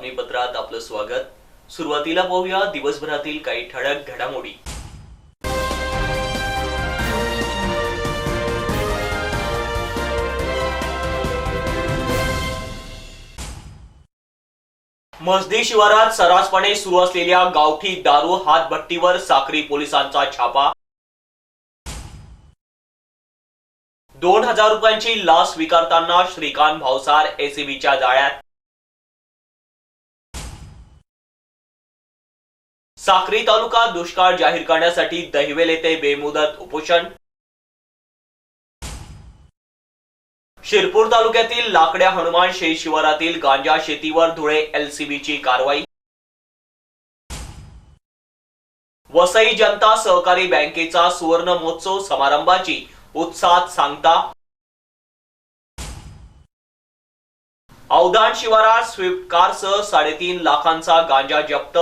बातमीपत्रात आपलं स्वागत। सुरुवातीला पाहूया दिवसभरातील काही ठळक घडामोडी। म्हसदी शिवारात सर्रासपणे सुरू असलेल्या गावठी दारू हातभट्टीवर साक्री पोलिसांचा छापा। 2000 रुपयांची लाच स्वीकारताना श्रीकांत भावसार एसीबीच्या जाळ्यात। साक्री तालुका दुष्काळ जाहीर करण्यासाठी दहिवेल येथे बेमुदत उपोषण। शिरपूर तालुक्यातील लाकड्या हनुमान शेत शिवारातील गांजा शेतीवर धुळे एलसीबीची कारवाई। वसई जनता सहकारी बँकेचा सुवर्ण महोत्सव समारंभाची उत्साहात सांगता। औदाण शिवारात स्विफ्ट कारसह 3.5 लाखांचा गांजा जप्त।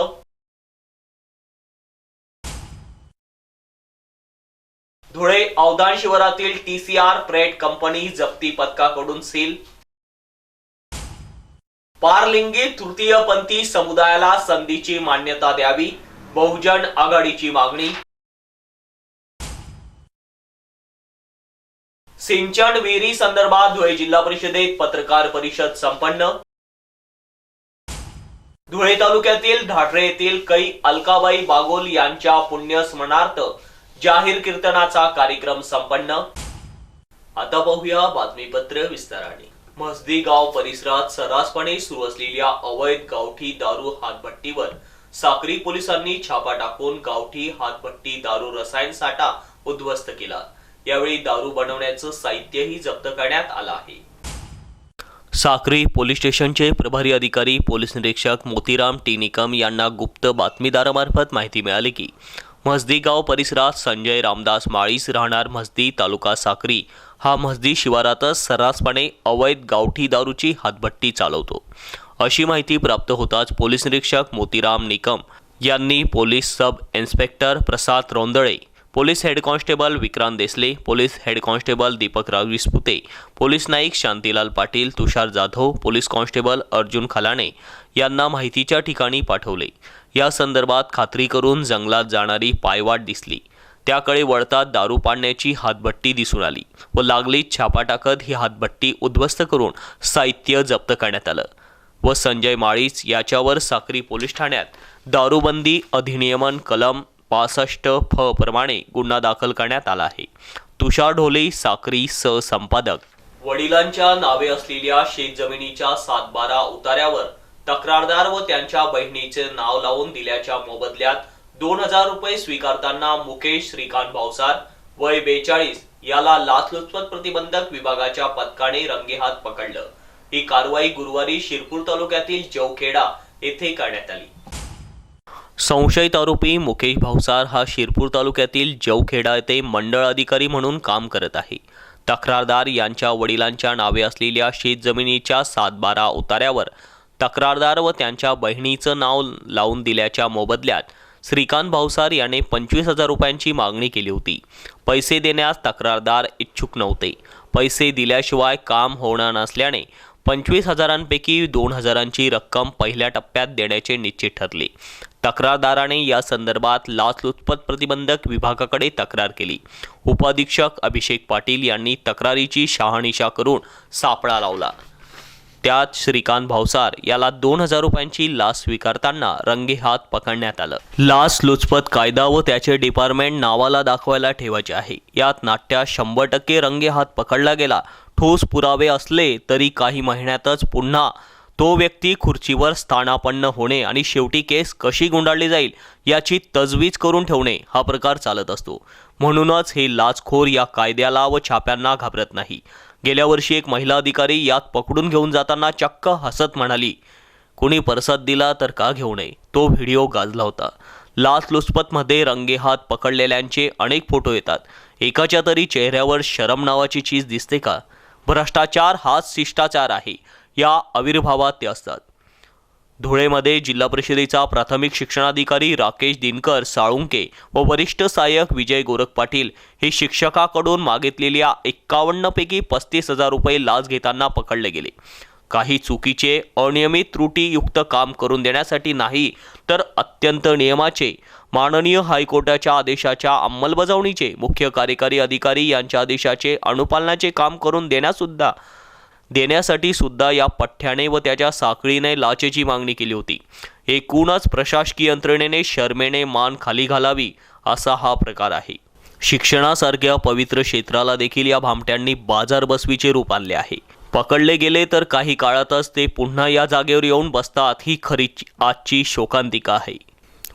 धुळे औदाण शिवारातील टीसीआर फ्रेट कंपनी जप्ती पथकाकडून सील। पारलिंगी तृतीयपंथी समुदायाला संधीची मान्यता द्यावी, बहुजन आघाडीची मागणी। सिंचन विहिरी संदर्भात धुळे जिल्हा परिषदेत पत्रकार परिषद संपन्न। धुळे तालुक्यातील ढाढरे येथील कै अलकाबाई बागोल यांच्या पुण्यस्मरणार्थ जाहीर कीर्तनाचा कार्यक्रम संपन्न। आता पाहूया बातमीपत्र विस्ताराने। म्हसदी गाव परिसरात सर्रासपणे सुरू असलेल्या अवैध गावठी दारू हातभट्टीवर साक्री पोलिसांनी छापा टाकून गावठी हातभट्टी दारू रसायन साठा उद्ध्वस्त केला। यावेळी दारू बनवण्याचं साहित्यही जप्त करण्यात आलं आहे। साक्री पोलीस स्टेशनचे प्रभारी अधिकारी पोलीस निरीक्षक मोतीराम टी निकम यांना गुप्त बातमीदारामार्फत माहिती मिळाली की म्हसदी गाव परिसरात संजय रामदास माळीस राहणार म्हसदी तालुका साक्री हा म्हसदी शिवारातच सर्रासपणे अवैध गावठी दारूची हातभट्टी चालवतो अशी माहिती प्राप्त होताच पोलीस निरीक्षक मोतीराम निकम यांनी police sub inspector Prasad Rondale, police head constable Vikrant Desale, police head constable Deepakrao Vispute, police Naik Shantilal Patil, Tushar Jadhav, police constable Arjun Khalane यांना माहितीच्या ठिकाणी पाठवले। या संदर्भात खात्री करून जंगलात जाणारी पायवाट दिसली, त्याकडे वळतात दारू पाडण्याची हातभट्टी दिसून आली व लागलीच छापा टाकत ही हातभट्टी उद्ध्वस्त करून साहित्य जप्त करण्यात आलं व संजय माळीस याच्यावर साक्री पोलीस ठाण्यात दारूबंदी अधिनियमन कलम 65 फ प्रमाणे गुन्हा दाखल करण्यात आला आहे। तुषार ढोले, साक्री सहसंपादक। वडिलांच्या नावे असलेल्या शेतजमिनीच्या 7/12 उतार्यावर तक्रारदार व त्यांच्या बहिणीचे नाव लावून दिल्याच्या मोबदल्यात 2000 रुपये स्वीकारताना मुकेश श्रीकांत भावसार वय 42 याला लाचलुचपत प्रतिबंधक विभागाच्या पथकाने रंगेहात पकडलं। ही कारवाई गुरुवारी शिरपूर तालुक्यातील जवखेडा येथे करण्यात आली। संशयित आरोपी मुकेश भावसार हा शिरपूर तालुक्यातील जवखेडा येथे मंडळ अधिकारी म्हणून काम करत आहे। तक्रारदार यांच्या वडिलांच्या नावे असलेल्या शेतजमिनीच्या 7/12 उतार्यावर तक्रारदार व त्यांच्या बहिणीचं नाव लावून दिल्याच्या मोबदल्यात श्रीकांत भावसार याने 25,000 रुपयांची मागणी केली होती। पैसे देण्यास तक्रारदार इच्छुक नव्हते। पैसे दिल्याशिवाय काम होणार नसल्याने 25,000पैकी 2,000ची रक्कम पहिल्या टप्प्यात देण्याचे निश्चित ठरले। तक्रारदाराने या संदर्भात लाचलुचपत प्रतिबंधक विभागाकडे तक्रार केली। उपाधीक्षक अभिषेक पाटील यांनी तक्रारीची शहानिशा करून सापळा लावला। त्यात श्रीकांत भावसार याला 2,000 रुपयांची लाच स्वीकारताना रंगेहात पकडण्यात आलं। लाचलुचपत कायदा व त्याचे डिपार्टमेंट नावाला दाखवायला ठेवायचे आहे। यात नाट्यात 100% रंगेहात पकडला गेला। ठोस पुरावे असले तरी काही महिन्यातच पुन्हा तो व्यक्ती खुर्चीवर स्थानापन्न होणे आणि शेवटी केस कशी गुंडाळली जाईल याची तजवीज करून ठेवणे हा प्रकार चालत असतो। म्हणूनच हे लाचखोर या कायद्याला व छाप्यांना घाबरत नाही। गेल्या वर्षी एक महिला अधिकारी यात पकडून घेऊन जाताना चक्क हसत म्हणाली, कोणी परसाद दिला तर का घेऊ नये। तो व्हिडिओ गाजला होता। लाचलुचपतमध्ये रंगेहात पकडलेल्यांचे अनेक फोटो येतात। एकाच्या तरी चेहऱ्यावर शरम नावाची चीज दिसते का? भ्रष्टाचार हाच शिष्टाचार आहे या आविर्भावात ते असतात। धुळेमध्ये जिल्हा परिषदेचा प्राथमिक शिक्षणाधिकारी राकेश दिनकर साळुंके व वरिष्ठ सहाय्यक विजय गोरख पाटील हे शिक्षकाकडून मागितलेल्या 51 पैकी 35,000 रुपये लाच घेताना पकडले गेले। काही चुकीचे अनियमित त्रुटीयुक्त काम करून देण्यासाठी नाही, तर अत्यंत नियमाचे माननीय हायकोर्टाच्या आदेशाच्या अंमलबजावणीचे मुख्य कार्यकारी अधिकारी यांच्या आदेशाचे अनुपालनाचे काम करून देण्यासाठी सुद्धा या पठ्ठ्याने व त्याच्या साखळीने लाचेची मागणी केली होती। एकूणच प्रशासकीय यंत्रणेने शर्मेने मान खाली घालावी असा हा प्रकार आहे। शिक्षणासारख्या पवित्र क्षेत्राला देखील या भामट्यांनी बाजार बसवीचे रूप आणले आहे। पकडले गेले तर काही काळातच ते पुन्हा या जागेवर येऊन बसतात, ही खरी आजची शोकांतिका आहे।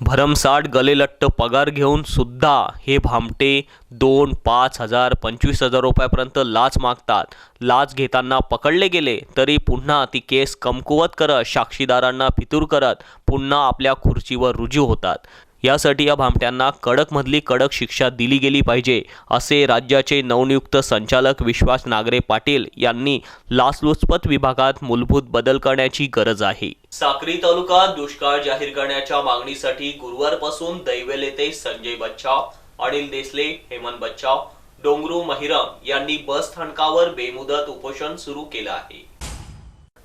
भरमसाठ गलेलट्ट पगार घेऊन सुद्धा हे भामटे 2, 5,000, 25,000 रुपयापर्यंत लाच मागतात। लाच घेताना पकडले गेले तरी पुन्हा ती केस कमकुवत करत, साक्षीदारांना फितूर करत पुन्हा आपल्या खुर्चीवर रुजू होतात। यासाठी या भामट्यांना कडकमधली कडक शिक्षा दिली गेली पाहिजे, असे राज्याचे नवनियुक्त संचालक विश्वास नागरे पाटील यांनी लाचलुचपत विभागात मूलभूत बदल करण्याची गरज आहे। साक्री तालुक्यात दुष्काळ जाहीर करण्याच्या मागणीसाठी गुरुवारपासून दैवेल येथे संजय बच्चाव, अनिल देसले, हेमंत बच्चाव, डोंगरू महिरम यांनी बस स्थानकावर बेमुदत उपोषण सुरू केलं आहे।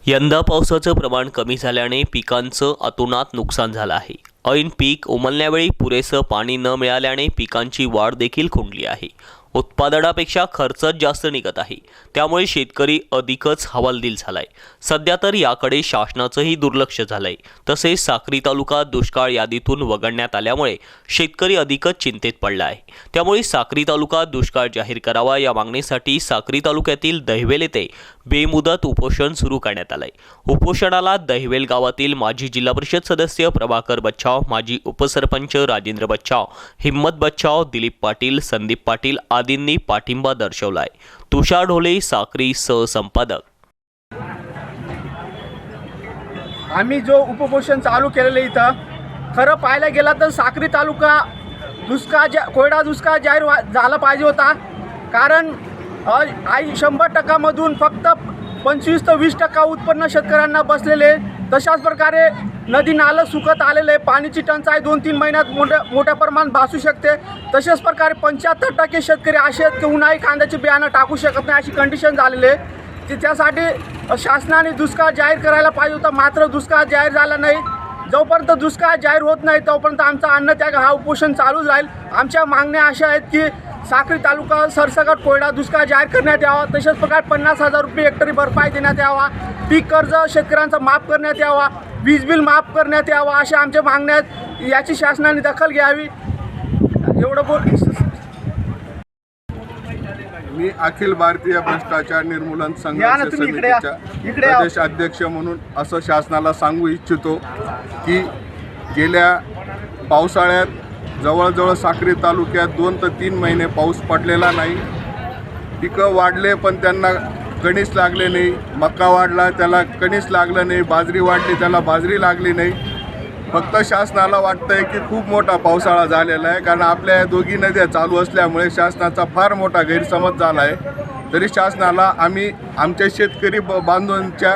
यंदा पावसाचं प्रमाण कमी झाल्याने पिकांचं अतोनात नुकसान झालं आहे। ऐन पीक उमलण्यावेळी पुरेसं पाणी न मिळाल्याने पिकांची वाढ देखील खुंटली आहे। उत्पादनापेक्षा खर्चच जास्त निघत आहे, त्यामुळे शेतकरी अधिकच हवालदिल झालाय। सध्या तर याकडे शासनाचंही दुर्लक्ष झालंय। तसेच साक्री तालुका दुष्काळ यादीतून वगळण्यात आल्यामुळे शेतकरी अधिकच चिंतेत पडला आहे। त्यामुळे साक्री तालुका दुष्काळ जाहीर करावा या मागणीसाठी साक्री तालुक्यातील दहिवेल येथे बेमुदत उपोषण सुरू करण्यात आलंय। उपोषणाला दहिवेल गावातील माजी जिल्हा परिषद सदस्य प्रभाकर बच्चाव, माजी उपसरपंच राजेंद्र बच्चाव, हिम्मत बच्चाव, दिलीप पाटील, संदीप पाटील आदींनी पाठिंबा दर्शवलाय। तुषार ढोले, साक्री सहसंपादक। आम्ही जो उपोषण चालू केलेले इथं खरं पाहायला गेला तर साक्री तालुका कोरडा दुष्काळ जाहीर झाला पाहिजे होता। कारण 100% मधून फक्त 25 ते 20% उत्पन्न शेतकऱ्यांना बसलेले। तशाच प्रकारे नदी नालं सुकत आलेले, पाण्याची टंचाई 2-3 महिन्यात मोठ्या प्रमाणात भासू शकते। तशाच प्रकारे 75% शेतकरी असे आहेत की उन्हाळी कांद्याची बियाणं टाकू शकत नाही, अशी कंडिशन झालेली आहे। त्यासाठी शासनाने दुष्काळ जाहीर करायला पाहिजे होता, मात्र दुष्काळ जाहीर झाला नाही। जोपर्यंत दुष्काळ जाहीर होत नाही तोपर्यंत आमचा अन्नत्याग हा उपोषण चालूच राहील। आमच्या मागण्या अशा आहेत की साक्री तालुका सरसकट कोरडा दुष्काळ जाहीर करण्यात यावा। तशाच प्रकारे 50,000 रुपये हेक्टरी भरपाई देण्यात यावा, पीक कर्ज शेतकऱ्यांचा माफ करण्यात यावा, वीज बिल माफ करण्यात यावा, अशा आमच्या मागण्या आहेत। याची शासनाने दखल घ्यावी, एवढं बोल। मी अखिल भारतीय भ्रष्टाचार निर्मूलन संघर्ष समितीच्या प्रदेश अध्यक्ष म्हणून असं शासनाला सांगू इच्छितो की गेल्या पावसाळ्यात जवळजवळ साक्री तालुक्यात 2 ते 3 महिने पाऊस पडलेला नाही। पिकं वाढले पण त्यांना कणीस लागले नाही। मका वाढला त्याला कणीस लागलं नाही, बाजरी वाढली त्याला बाजरी लागली नाही। फक्त शासनाला वाटतंय की खूप मोठा पावसाळा झालेला आहे, कारण आपल्या दोघी नद्या चालू असल्यामुळे शासनाचा फार मोठा गैरसमज झाला आहे। तरी शासनाला आम्ही आमच्या शेतकरी बांधवांच्या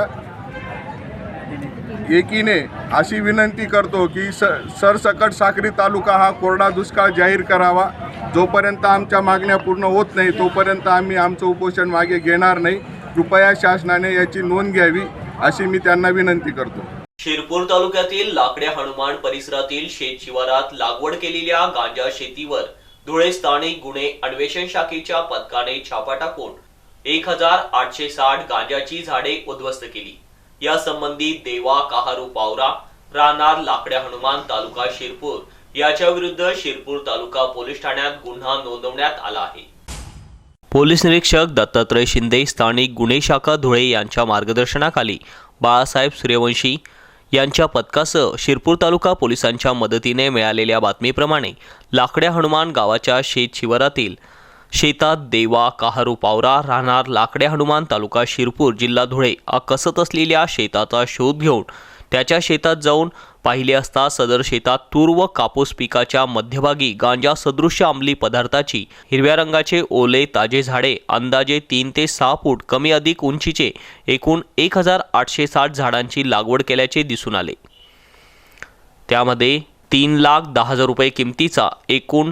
एकीने अशी विनंती करतो की सरसकट साक्री तालुका हा कोरडा दुष्काळ जाहीर करावा। जोपर्यंत आमच्या मागण्या पूर्ण होत नाही तोपर्यंत आम्ही आमचं उपोषण मागे घेणार नाही। कृपया शासनाने याची नोंद घ्यावी अशी मी त्यांना विनंती करतो। शिरपूर तालुक्यातील लाकड्या हनुमान परिसरातील शेत शिवारात लागवड केलेल्या गांजा शेतीवर धुळे स्थानिक गुन्हे अन्वेषण शाखेच्या पथकाने छापा टाकून 1860 गांजाची झाडे उद्ध्वस्त केली। या संबंधी देवा काहारू पावरा राहणार लाकड्या हनुमान तालुका शिरपूर याच्या विरुद्ध शिरपूर तालुका पोलीस ठाण्यात गुन्हा नोंदवण्यात आला आहे। पोलीस निरीक्षक दत्तात्रय शिंदे, स्थानिक गुन्हे शाखा धुळे यांच्या मार्गदर्शनाखाली बाळासाहेब सूर्यवंशी यांच्या पथकासह शिरपूर तालुका पोलिसांच्या मदतीने मिळालेल्या बातमीप्रमाणे लाकड्या हनुमान गावाच्या शेत शिवारातील शेतात देवा काहारू पावरा राहणार लाकड्या हनुमान तालुका शिरपूर जिल्हा धुळे कसत असलेल्या शेताचा शोध घेऊन त्याच्या शेतात जाऊन पाहिले असता सदर शेतात तूर व कापूस पिकाच्या मध्यभागी गांजा सदृश्य अंमली पदार्थाची हिरव्या रंगाचे ओले ताजे झाडे अंदाजे 3 ते 6 फूट कमी अधिक उंचीचे एकूण 1860 झाडांची लागवड केल्याचे दिसून आले। त्यामध्ये 3,10,000 रुपये किमतीचा एकूण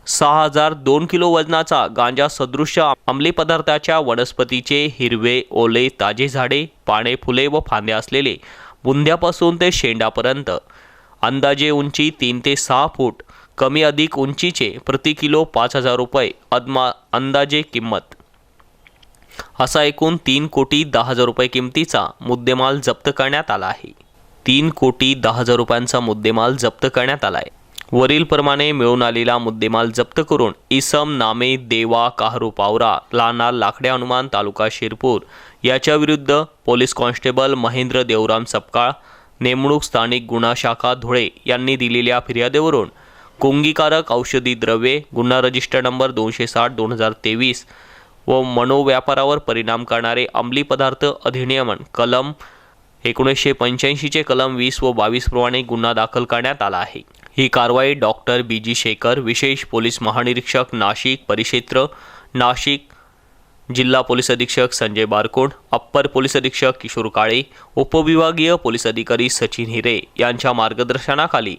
6,002 किलो वजनाचा गांजा सदृश अंमली पदार्थाच्या वनस्पतीचे हिरवे, ओले, ताजे झाडे, पाने, फुले व फांद्या असलेले बुंध्यापासून ते शेंडापर्यंत अंदाजे उंची 3 ते 6 फूट, कमी अधिक उंचीचे प्रति किलो 5,000 रुपये अंदाजे किंमत, असा एकूण 3,10,00,000 रुपये किमतीचा मुद्देमाल जप्त करण्यात आला आहे. 3,10,00,000 रुपयांचा मुद्देमाल जप्त करण्यात आला आहे. वरील प्रमाणे मिळून आलेला मुद्देमाल जप्त करून इसम नामे देवा काहरू पावरा राहणार लाकडे हनुमान तालुका शिरपूर याच्या विरुद्ध पोलीस कॉन्स्टेबल महेंद्र देवराम सपकाळ नेमणूक स्थानिक गुन्हा शाखा धुळे यांनी दिलेल्या फिर्यादीवरून कुंगीकारक औषधी द्रव्ये गुन्हा रजिस्टर नंबर 260/2023 व मनोव्यापारावर परिणाम करणारे अंमली पदार्थ अधिनियमन कलम 1985 चे कलम 20 व 22 प्रमाणे गुन्हा दाखल करण्यात आला आहे. ही कारवाई डॉक्टर BG शेखर, विशेष पोलीस महानिरीक्षक नाशिक परिक्षेत्र नाशिक, जिल्हा पोलीस अधीक्षक संजय बारकोड, अप्पर पोलीस अधीक्षक किशोर काळे, उपविभागीय पोलीस अधिकारी सचिन हिरे यांच्या मार्गदर्शनाखाली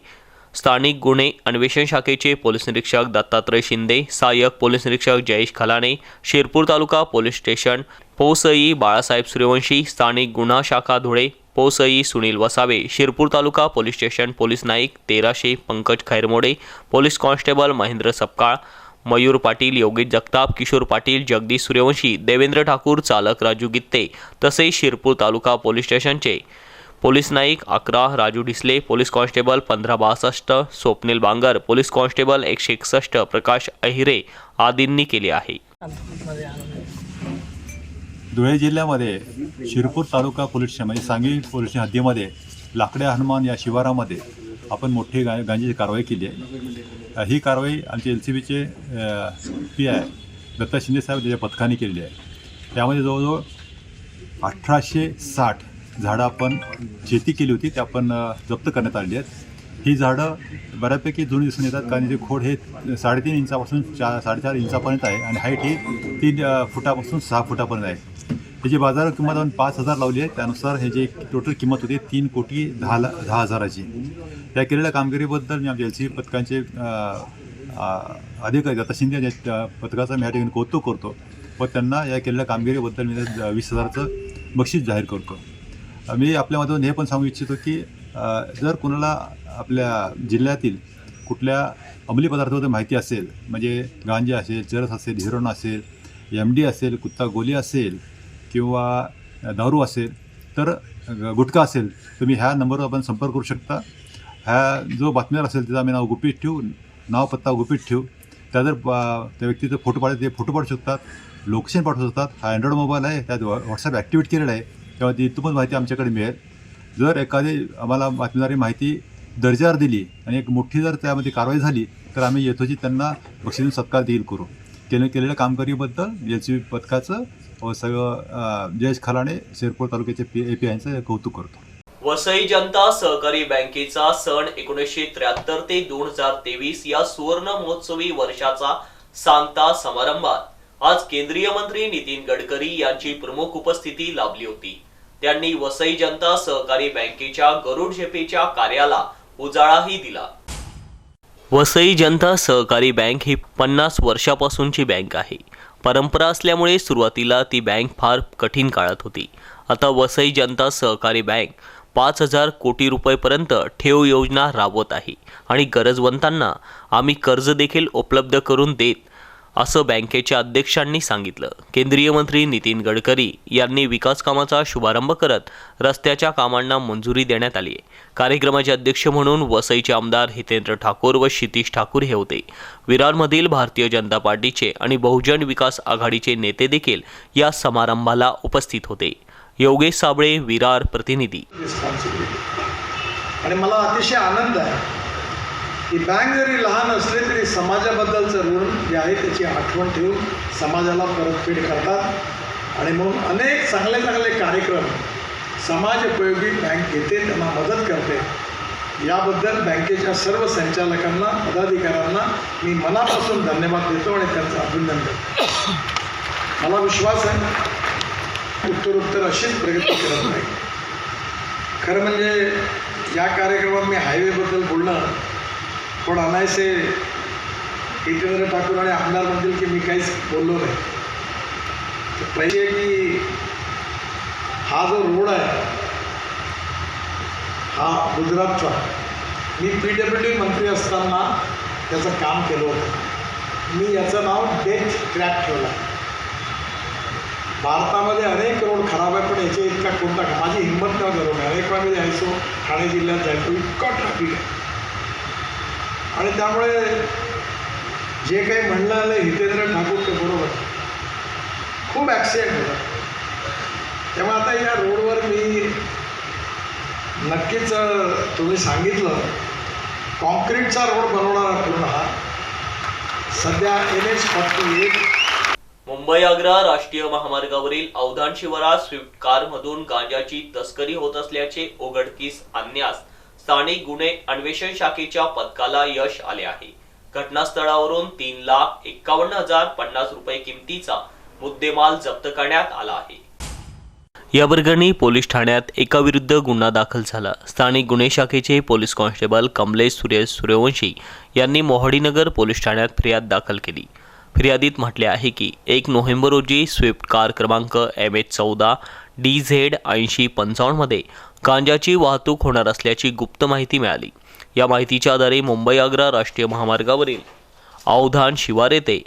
स्थानिक गुन्हे अन्वेषण शाखेचे पोलीस निरीक्षक दत्तात्रय शिंदे, सहाय्यक पोलीस निरीक्षक जयेश खलाने, शिरपूर तालुका पोलीस स्टेशन, पोसई बाळासाहेब सूर्यवंशी, स्थानिक गुन्हा शाखा धुळे, पोसई Sunil Vasave, Shirpur taluka police station police Naik 1300 Pankaj Khairmode, police constable Mahendra Sapkal, Mayur Patil, Yogesh Jagtap, Kishor Patil, Jagdish Suryavanshi, Devendra Thakur, चालक राजू गित्ते तसेच शिरपूर तालुका पोलीस स्टेशनचे police Naik 11 Raju Disale, police constable 1562 Swapnil Bangar, police constable 161 Prakash Ahire आदींनी केले आहे. धुळे जिल्ह्यामध्ये शिरपूर तालुका पोलीस स्टेशन म्हणजे सांगवी पोलीस स्टेशन हद्दीमध्ये लाकडे हनुमान या शिवारामध्ये आपण मोठी गांजाची कारवाई केली आहे. ही कारवाई आमचे LCBचे PI दत्ता शिंदे साहेब त्याच्या पथकाने केलेली आहे. त्यामध्ये जवळजवळ 1860 झाडं आपण शेती केली होती ते आपण जप्त करण्यात आलेली आहेत. ही झाडं बऱ्यापैकी जुनी दिसून येतात कारण ते खोड हे 3.5 इंचापासून 4.5 इंचापर्यंत आहे आणि हाईट ही 3 फुटापासून 6 फुटापर्यंत आहे. त्याची बाजार किंमत आपण 5,000 लावली आहे. त्यानुसार हे जे टोटल किंमत होती 3,10,00,000ची. या केलेल्या कामगिरीबद्दल मी आमच्या LCB पथकांचे अधिकारी दत्ता शिंदे या पथकाचा मी या ठिकाणी कौतुक करतो व त्यांना या केलेल्या कामगिरीबद्दल मी 20,000चं बक्षीस जाहीर करतो. मी आपल्यामधून हे पण सांगू इच्छितो की जर कोणाला आपल्या जिल्ह्यातील कुठल्या अंमली पदार्थाबद्दल माहिती असेल म्हणजे गांजा असेल, चरस असेल, हिरोन असेल, MD असेल, कुत्ता गोली असेल किंवा दारू असेल तर गुटखा असेल तुम्ही ह्या नंबरवर आपण संपर्क करू शकता. ह्या जो बातमीदार असेल त्याचा आम्ही नाव गुपित ठेवू, नाव पत्ता गुपित ठेवू. त्या जर त्या व्यक्तीचे फोटो पाठवले ते फोटो पाठवू शकतात, लोकेशन पाठवू शकतात. हा अँड्रॉइड मोबाईल आहे, त्यात WhatsApp ॲक्टिवेट केलेला आहे तेव्हा ती इथून पण माहिती आमच्याकडे मिळेल. जर एखादी आम्हाला बातमीदारी माहिती दर्जावर दिली आणि एक मोठी जर त्यामध्ये कारवाई झाली तर आम्ही यथोचित त्यांना बक्षीस सत्कार देखील करू. केलेल्या कामगिरीबद्दल LCB पथकाचं व सगळं जयेश खलाणे शिरपूर तालुक्याचे PI यांचं कौतुक करतो. वसई जनता सहकारी बँकेचा सन 1973 ते 2023 या सुवर्ण महोत्सवी वर्षाचा सांगता समारंभात आज केंद्रीय मंत्री नितीन गडकरी यांची प्रमुख उपस्थिती लाभली होती. त्यांनी वसई जनता सहकारी बँकेच्या गरुड झेपेच्या कार्याला उजाळाही दिला. वसई जनता सहकारी बँक ही 50 वर्षापासूनची बँक आहे. परंपरा असल्यामुळे सुरुवातीला ती बँक फार कठीण काळात होती. आता वसई जनता सहकारी बँक 5,000 कोटी रुपयेपर्यंत ठेव योजना राबवत आहे आणि गरजवंतांना आम्ही कर्ज देखील उपलब्ध करून देत असं बँकेच्या अध्यक्षांनी सांगितलं. केंद्रीय मंत्री नितीन गडकरी यांनी विकास कामाचा शुभारंभ करत रस्त्याच्या कामांना मंजुरी देण्यात आली आहे. कार्यक्रमाचे अध्यक्ष म्हणून वसईचे आमदार हितेंद्र ठाकूर व क्षितिश ठाकूर हे होते. विरारमधील भारतीय जनता पार्टीचे आणि बहुजन विकास आघाडीचे नेते देखील या समारंभाला उपस्थित होते. योगेश साबळे, विरार प्रतिनिधी. आणि मला अतिशय आनंद आहे की बँक जरी लहान असले तरी समाजाबद्दलचं ऋण जे आहे त्याची आठवण ठेवून समाजाला परतफेड करतात आणि म्हणून अनेक चांगले चांगले कार्यक्रम समाज उपयोगी बँक घेते, त्यांना मदत करते. याबद्दल बँकेच्या सर्व संचालकांना, पदाधिकाऱ्यांना मी मनापासून धन्यवाद देतो आणि त्यांचं अभिनंदन करतो. मला विश्वास आहे उत्तरोत्तर अशीच प्रगती करत नाही. खरं म्हणजे या कार्यक्रमात मी हायवेबद्दल बोलणं पण अनायसे हितेंद्र ठाकूर आणि आमदार म्हणतील की मी काहीच बोललो नाही. तर पहिले की हा जो रोड आहे हा गुजरातचा, मी PWD मंत्री असताना त्याचं काम केलं होतं. मी याचं नाव डेथ ट्रॅप ठेवलं. भारतामध्ये अनेक रोड खराब आहे, पण याच्या इतका कोणता माझी हिंमत न करून अनेक वेळा मी जायचो, ठाणे जिल्ह्यात जायचो, इतका ट्रॅफिक आहे. आणि त्यामुळे जे काही म्हणलं आलं हितेंद्र ठाकूर ते बरोबर, खूप ॲक्सिडेंट होतात. तेव्हा आता या रोडवर मी नक्कीच तुम्ही सांगितलं कॉन्क्रीटचा रोड बनवणार आहे पूर्ण हा. सध्या NH-48 मुंबई आग्रा राष्ट्रीय महामार्गावरील अवधान शिवारात स्विफ्ट कारमधून गांजाची तस्करी होत असल्याचे उघडकीस आणण्यास स्थानिक गुन्हे अन्वेषण शाखेच्या पथकाला यश आले आहे. घटनास्थळावरून 3,51,050 रुपये किमतीचा मुद्देमाल जप्त करण्यात आला आहे. या प्रकरणी पोलीस ठाण्यात एकाविरुद्ध गुन्हा दाखल झाला. स्थानिक गुन्हे शाखेचे पोलीस कॉन्स्टेबल कमलेश सुरेश सूर्यवंशी यांनी मोहाडीनगर पोलीस ठाण्यात फिर्याद दाखल केली. फिर्यादीत म्हटले आहे की 1 नोव्हेंबर रोजी स्विफ्ट कार क्रमांक MH14 DZ 8055 मध्ये गांजाची वाहतूक होणार असल्याची गुप्त माहिती मिळाली. या माहितीच्या आधारे मुंबई आग्रा राष्ट्रीय महामार्गावरील अवधान शिवार येथे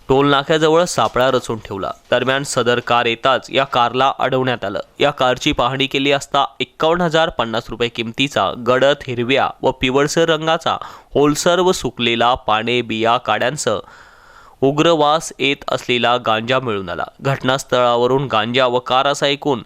टोल नाक्याजवळ सापळा रचून ठेवला. दरम्यान सदर कार येताच या कारला अडवण्यात आलं. या कारची पाहणी केली असता 51,050 रुपये किमतीचा गडद हिरव्या व पिवळसर रंगाचा ओलसर व सुकलेला पाने बिया काड्यांसह उग्र वास येत असलेला गांजा मिळून आला. घटनास्थळावरून गांजा व कार असा एकूण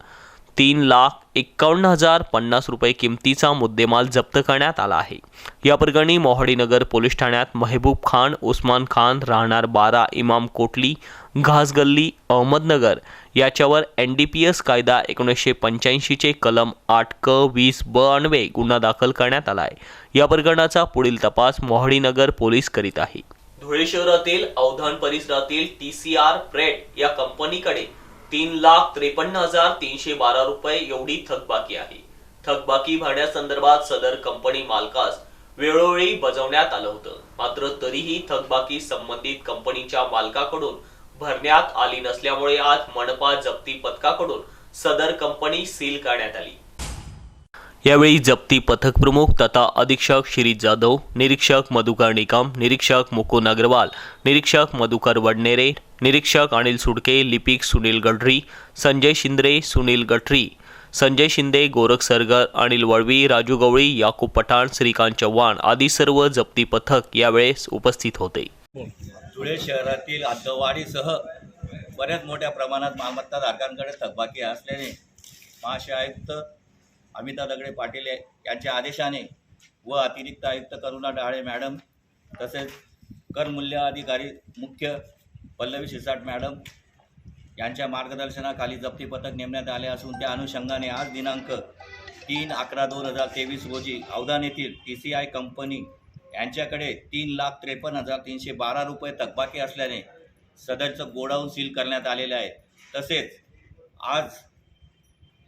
3,51,050 रुपये किमतीचा मुद्देमाल जप्त करण्यात आला आहे. या प्रकरणी मोहाडीनगर पोलीस ठाण्यात महबूब खान, उस्मान खान राहणार 12 इमाम कोटली, घासगल्ली, अहमदनगर याच्यावर NDPS कायदा 1985 चे कलम 8(क)(20)(ब) अन्वये गुन्हा दाखल करण्यात आला आहे. या प्रकरणाचा पुढील तपास मोहाडीनगर पोलीस करीत आहे. धुळे शहरातील अवधान परिसरातील TCR फ्रेट या कंपनीकडे 3,53,312 रुपये एवढी थकबाकी आहे. थकबाकी भरण्यासंदर्भात सदर कंपनी मालकास वेळोवेळी बजावण्यात आलं होतं. मात्र तरीही थकबाकी संबंधित कंपनीच्या मालकाकडून भरण्यात आली नसल्यामुळे आज मनपा जप्ती पथकाकडून सदर कंपनी सील करण्यात आली. यावेळी जप्ती पथक प्रमुख तथा अधीक्षक शिरीष जाधव, निरीक्षक मधुकर निकम, निरीक्षक मुकुंद अग्रवाल, निरीक्षक मधुकर वडनेरे, निरीक्षक अनिल सुडके, लिपिक सुनील गढरी, संजय शिंदे, सुनील गठरी, संजय शिंदे, गोरख सरगर, अनिल वळवी, राजू गवळी, याकूब पठाण, श्रीकांत चव्हाण आदी सर्व जप्ती पथक यावेळेस उपस्थित होते. धुळे शहरातील आद्यवाढीसह बऱ्याच मोठ्या प्रमाणात मालमत्ताधारकांकडे थकबाकी असल्याने महाशय आयुक्त अमिता दगडे पाटील यांच्या आदेशाने व अतिरिक्त आयुक्त करुणा डहाळे मॅडम तसेच कर मूल्य अधिकारी मुख्य पल्लवी शिरसाट मॅडम यांच्या मार्गदर्शनाखाली जप्ती पथक नेमण्यात आले असून त्या अनुषंगाने आज दिनांक 3/11/2023 रोजी अवधान येथील TCI कंपनी यांच्याकडे 3,53,312 रुपये थकबाकी असल्याने सदरचं गोडाऊन सील करण्यात आलेले आहे. तसेच आज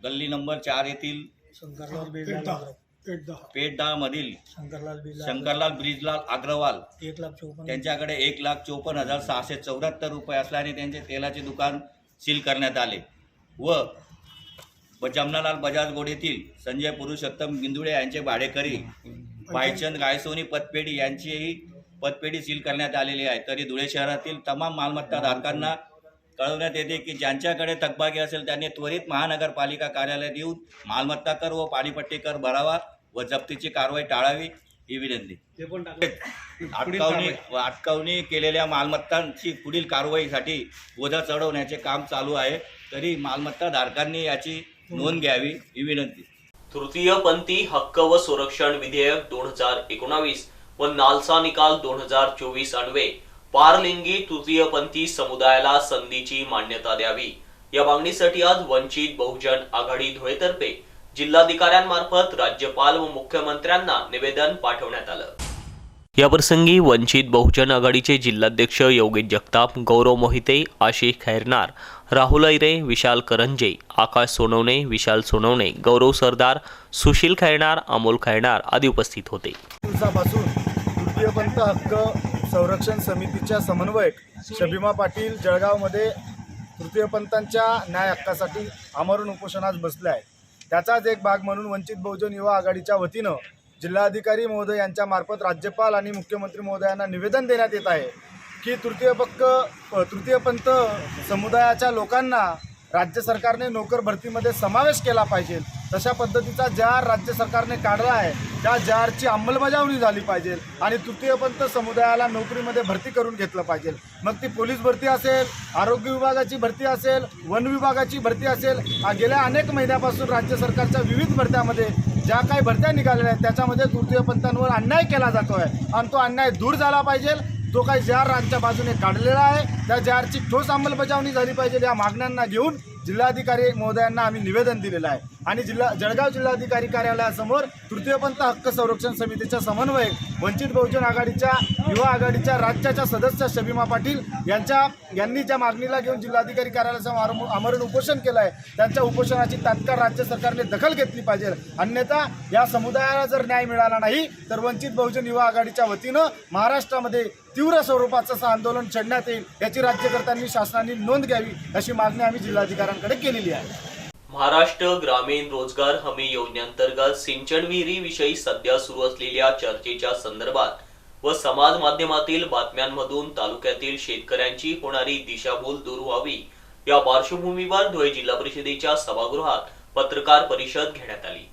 गल्ली नंबर 4 येथील पेठ 10 मधील शंकरलाल ब्रिजलाल अग्रवाल त्यांच्याकडे 1,54,674 रुपये असल्याने त्यांचे तेलाचे दुकान सील करण्यात आले व जमनालाल बजाज गोड येथील संजय पुरुषोत्तम गिंदुळे यांचे भाडेकरी भाईचंद गायसोनी पतपेढी यांचीही पतपेढी सील करण्यात आलेली आहे. तरी धुळे शहरातील तमाम मालमत्ताधारकांना कळवण्यात येते की ज्यांच्याकडे थकबाकी असेल त्यांनी त्वरित महानगरपालिका कार्यालयात येऊन मालमत्ता कर व पाणीपट्टी कर भरावा व जप्तीची कारवाई टाळावी ही विनंती. अटकावणी केलेल्या मालमत्तांची पुढील कारवाईसाठी बोजा चढवण्याचे काम चालू आहे. तरी मालमत्ताधारकांनी याची नोंद घ्यावी ही विनंती. तृतीयपंथी हक्क व संरक्षण विधेयक 2019 व नालसा निकाल 2024 अन्वये पारलिंगी तृतीयपंथी समुदायाला संधीची मान्यता द्यावी या मागणीसाठी आज वंचित बहुजन आघाडी धुळेतर्फे जिल्हाधिकाऱ्यांमार्फत राज्यपाल व मुख्यमंत्र्यांना निवेदन पाठवण्यात आलं. याप्रसंगी वंचित बहुजन आघाडीचे जिल्हाध्यक्ष योगेश जगताप, गौरव मोहिते, आशिष खैरनार, राहुल ऐरे, विशाल करंजे, आकाश सोनवणे, विशाल सोनवणे, गौरव सरदार, सुशील खैरनार, अमोल खैरनार आदी उपस्थित होते. दिवसापासून तृतीयपंथ हक्क संरक्षण समितीच्या समन्वयक शबिमा पाटील जळगावमध्ये तृतीयपंथांच्या न्याय हक्कासाठी आमरण उपोषणास बसले आहे. त्याचाच एक भाग म्हणून वंचित बहुजन युवा आघाडीच्या वतीनं जिल्हाधिकारी महोदय यांच्या मार्फत राज्यपाल आणि मुख्यमंत्री महोदयांना निवेदन देण्यात येत आहे की तृतीयपंथ समुदायाच्या लोकांना राज्य सरकारने नोकर भरतीमध्ये समावेश केला पाहिजे. तशा पद्धतीचा जार राज्य सरकारने काढला आहे, त्या जारची अंमलबजावणी झाली पाहिजे आणि तृतीयपंथ समुदायाला नोकरीमध्ये भरती करून घेतलं पाहिजे. मग ती पोलीस भरती असेल, आरोग्य विभागाची भरती असेल, वन विभागाची भरती असेल, गेल्या अनेक महिन्यापासून राज्य सरकारच्या विविध भरत्यामध्ये ज्या काही भरत्या निघालेल्या आहेत त्याच्यामध्ये तृतीयपंथांवर अन्याय केला जातो आहे आणि तो अन्याय दूर झाला पाहिजे. तो काही जार राज्याच्या बाजूने काढलेला आहे, त्या जारची ठोस अंमलबजावणी झाली पाहिजे. या मागण्यांना घेऊन जिल्हाधिकारी महोदयांना आम्ही निवेदन दिलेलं आहे आणि जळगाव जिल्हाधिकारी कार्यालयासमोर तृतीयपंथ हक्क संरक्षण समितीच्या समन्वयक वंचित बहुजन आघाडीच्या युवा आघाडीच्या राज्याच्या सदस्य शबिमा पाटील यांनी ज्या मागणीला घेऊन जिल्हाधिकारी कार्यालयासमोर आमरण उपोषण केलं आहे त्यांच्या उपोषणाची तात्काळ राज्य सरकारने दखल घेतली पाहिजे. अन्यथा या समुदायाला जर न्याय मिळाला नाही तर वंचित बहुजन युवा आघाडीच्या वतीनं महाराष्ट्रामध्ये तीव्र स्वरूपाचं असं आंदोलन छेडण्यात येईल याची राज्यकर्त्यांनी शासनाने नोंद घ्यावी अशी मागणी आम्ही जिल्हाधिकाऱ्यांकडे केलेली आहे. महाराष्ट्र ग्रामीण रोजगार हमी योजनेअंतर्गत सिंचन विहिरीविषयी सध्या सुरू असलेल्या चर्चेच्या संदर्भात व समाज माध्यमातील बातम्यांमधून तालुक्यातील शेतकऱ्यांची होणारी दिशाभूल दूर व्हावी या पार्श्वभूमीवर धुळे जिल्हा परिषदेच्या सभागृहात पत्रकार परिषद घेण्यात आली.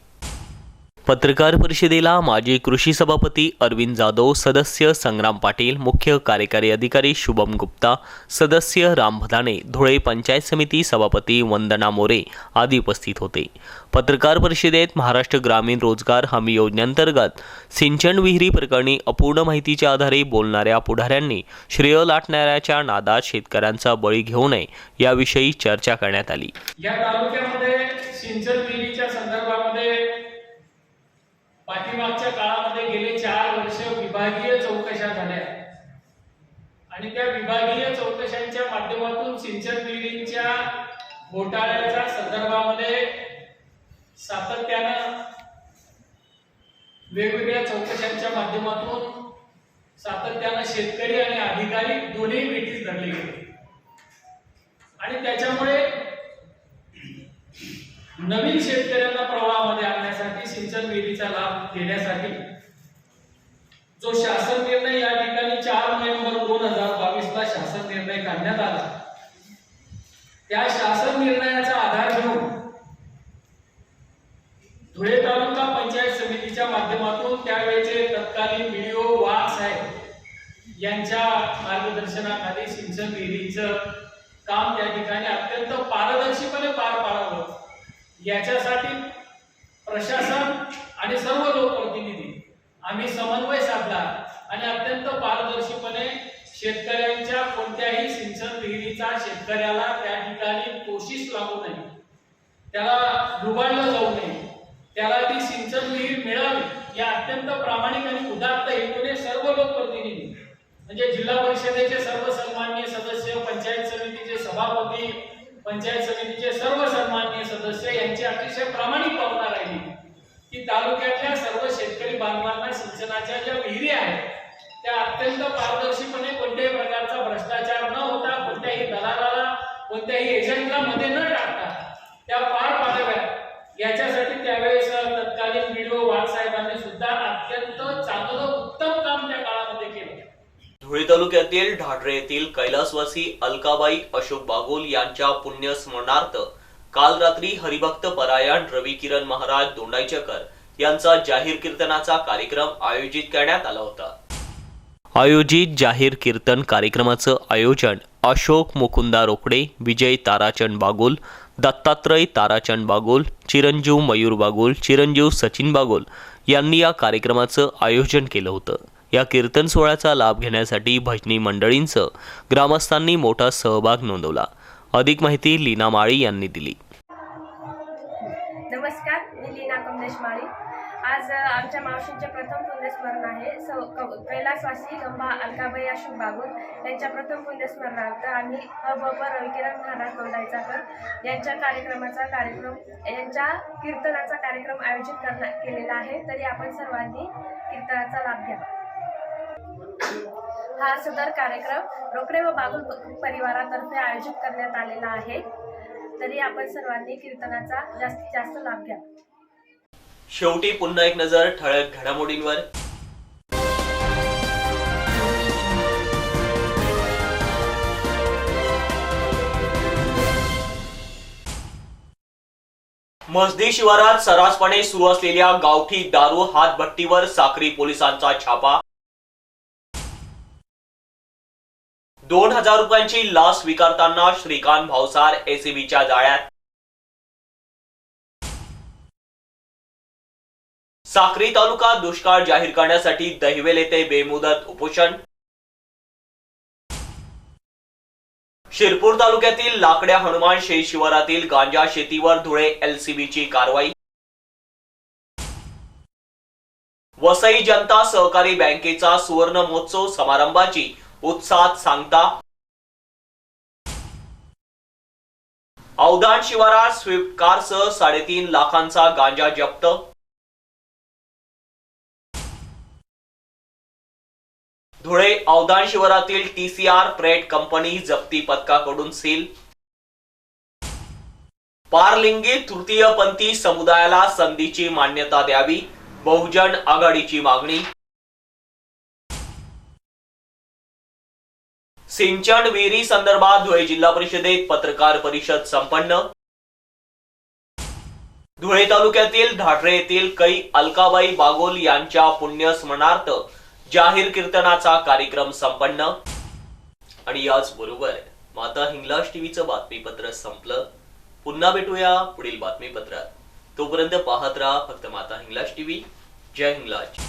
पत्रकार परिषदेला माजी कृषी सभापती अरविंद जाधव, सदस्य संग्राम पाटील, मुख्य कार्यकारी अधिकारी शुभम गुप्ता, सदस्य राम भदाणे, धुळे पंचायत समिती सभापती वंदना मोरे आदी उपस्थित होते. पत्रकार परिषदेत महाराष्ट्र ग्रामीण रोजगार हमी योजनेअंतर्गत सिंचन विहिरी प्रकरणी अपूर्ण माहितीच्या आधारे बोलणाऱ्या पुढाऱ्यांनी श्रेय लाटणाऱ्याच्या नादात शेतकऱ्यांचा बळी घेऊ नये याविषयी चर्चा करण्यात आली. या तालुक्यामध्ये सिंचन विहिरीच्या संदर्भामध्ये पाठीमागच्या काळामध्ये गेले 4 वर्ष विभागीय चौकशा झाल्या आणि त्या विभागीय चौकशांच्या माध्यमातून सिंचन विहिरींच्या घोटाळ्याच्या संदर्भामध्ये सातत्यानं वेगवेगळ्या चौकशांच्या माध्यमातून सातत्यानं शेतकरी आणि अधिकारी दोन्ही मिठीस धरले गेले आणि त्याच्यामुळे नवीन शेतकऱ्यांना प्रवाहामध्ये आणण्यासाठी सिंचन विहिरीचा लाभ देण्यासाठी जो शासन निर्णय या ठिकाणी 4 नोव्हेंबर 2022 ला शासन निर्णय काढण्यात आला, त्या शासन निर्णयाचा आधार घेऊन धुळे तालुका पंचायत समितीच्या माध्यमातून त्यावेळेचे तत्कालीन व्हिडिओ वाघ साहेब यांच्या मार्गदर्शनाखाली सिंचन विहिरीचं काम त्या ठिकाणी अत्यंत पारदर्शीपणे पार पाडावं याच्यासाठी प्रशासन आणि सर्व लोकप्रतिनिधी आम्ही समन्वय साधला आणि अत्यंत पारदर्शीपणे शेतकऱ्यांच्या कोणत्याही सिंचन विहिरीचा शेतकऱ्याला त्या ठिकाणी कोशिश लागू नये, त्याला डुबाडलं जाऊ नये, त्याला ती सिंचन विहीर मिळावी या अत्यंत प्रामाणिक आणि उदात्त हेतूने सर्व लोकप्रतिनिधी म्हणजे जिल्हा परिषदेचे सर्व सन्माननीय सदस्य, पंचायत समितीचे सभापती, पंचायत समितीचे सर्व सन्माननीय सदस्य यांची अतिशय प्रामाणिक भावना राहिली की तालुक्यातल्या सर्व शेतकरी बांधवांना सिंचनाच्या ज्या विहिरी आहेत त्या अत्यंत पारदर्शीपणे कोणत्याही प्रकारचा भ्रष्टाचार न होता, कोणत्याही दलालाला, कोणत्याही एजंटला मध्ये न टाकता त्या पार पाडाव्यात याच्यासाठी त्यावेळेस तत्कालीन व्हिडिओ वाघ साहेबांनी सुद्धा अत्यंत चांगलं उत्तम काम त्या काळामध्ये केलं. धुळे तालुक्यातील ढाढरे येथील कैलासवासी अलकाबाई अशोक बागोल यांच्या पुण्यस्मरणार्थ काल रात्री हरिभक्त परायण रवी किरण महाराज दोंडाईचकर यांचा जाहीर कीर्तनाचा कार्यक्रम आयोजित करण्यात आला होता. आयोजित जाहीर कीर्तन कार्यक्रमाचं आयोजन अशोक मुकुंदा रोकडे, विजय ताराचंद बागोल, दत्तात्रय ताराचंद बागोल, चिरंजीव मयूर बागोल, चिरंजीव सचिन बागोल यांनी या कार्यक्रमाचं आयोजन केलं होतं. या कीर्तन सोहळ्याचा लाभ घेण्यासाठी भजनी मंडळींसह ग्रामस्थांनी मोठा सहभाग नोंदवला. अधिक माहिती लीना माळी यांनी दिली. नमस्कार, मी लीना कमलेश माळी. आज आमच्या मावशींचे प्रथम पुण्यस्मरण आहे. कैलासवासी गंबा अलकाबाई अशोक बागोल यांच्या प्रथम पुण्यस्मरणार्थ आम्ही हरिभक्त रविकिरण महाराज दोंडाईचकर यांच्या कीर्तनाचा कार्यक्रम आयोजित केलेला आहे. तरी आपण सर्वांनी कीर्तनाचा लाभ घ्यावा. हा सदर कार्यक्रम रोकडे व बागुल परिवारातर्फे आयोजित करण्यात आलेला आहे. तरी आपण सर्वांनी कीर्तनाचा जास्तीत जास्त लाभ घ्या. शेवटी पुन्हा एक नजर ठळक घडामोडींवर. मसदी शिवारात सर्रासपणे सुरू असलेल्या गावठी दारू हातभट्टीवर साक्री पोलिसांचा छापा. 2000 रुपयांची लाच स्वीकारताना श्रीकांत भावसार एसीबीच्या जाळ्यात. साक्री तालुका दुष्काळ जाहीर करण्यासाठी दहिवेल येथे बेमुदत उपोषण. शिरपूर तालुक्यातील लाकड्या हनुमान शेत शिवारातील गांजा शेतीवर धुळे एलसीबीची कारवाई. वसई जनता सहकारी बँकेचा सुवर्ण महोत्सव समारंभाची उत्साहात सांगता. औदाण शिवारात स्विफ्ट कारसह 3.5 लाखांचा गांजा जप्त. धुळे औदाण शिवारातील TCR प्रेट कंपनी जप्ती पथकाकडून सील. पारलिंगी तृतीयपंथी समुदायाला संधीची मान्यता द्यावी, बहुजन आघाडीची मागणी. सिंचन विहिरी संदर्भात धुळे जिल्हा परिषदेत पत्रकार परिषद संपन्न. धुळे तालुक्यातील ढाढरे येथील कै अलकाबाई बागोल यांच्या पुण्यस्मरणार्थ जाहीर कीर्तनाचा कार्यक्रम संपन्न. आणि याच बरोबर माता हिंगलाज टीव्हीचं बातमीपत्र संपलं. पुन्हा भेटूया पुढील बातमीपत्रात. तोपर्यंत पाहत राहा फक्त माता हिंगलाज टीव्ही. जय हिंगलाज.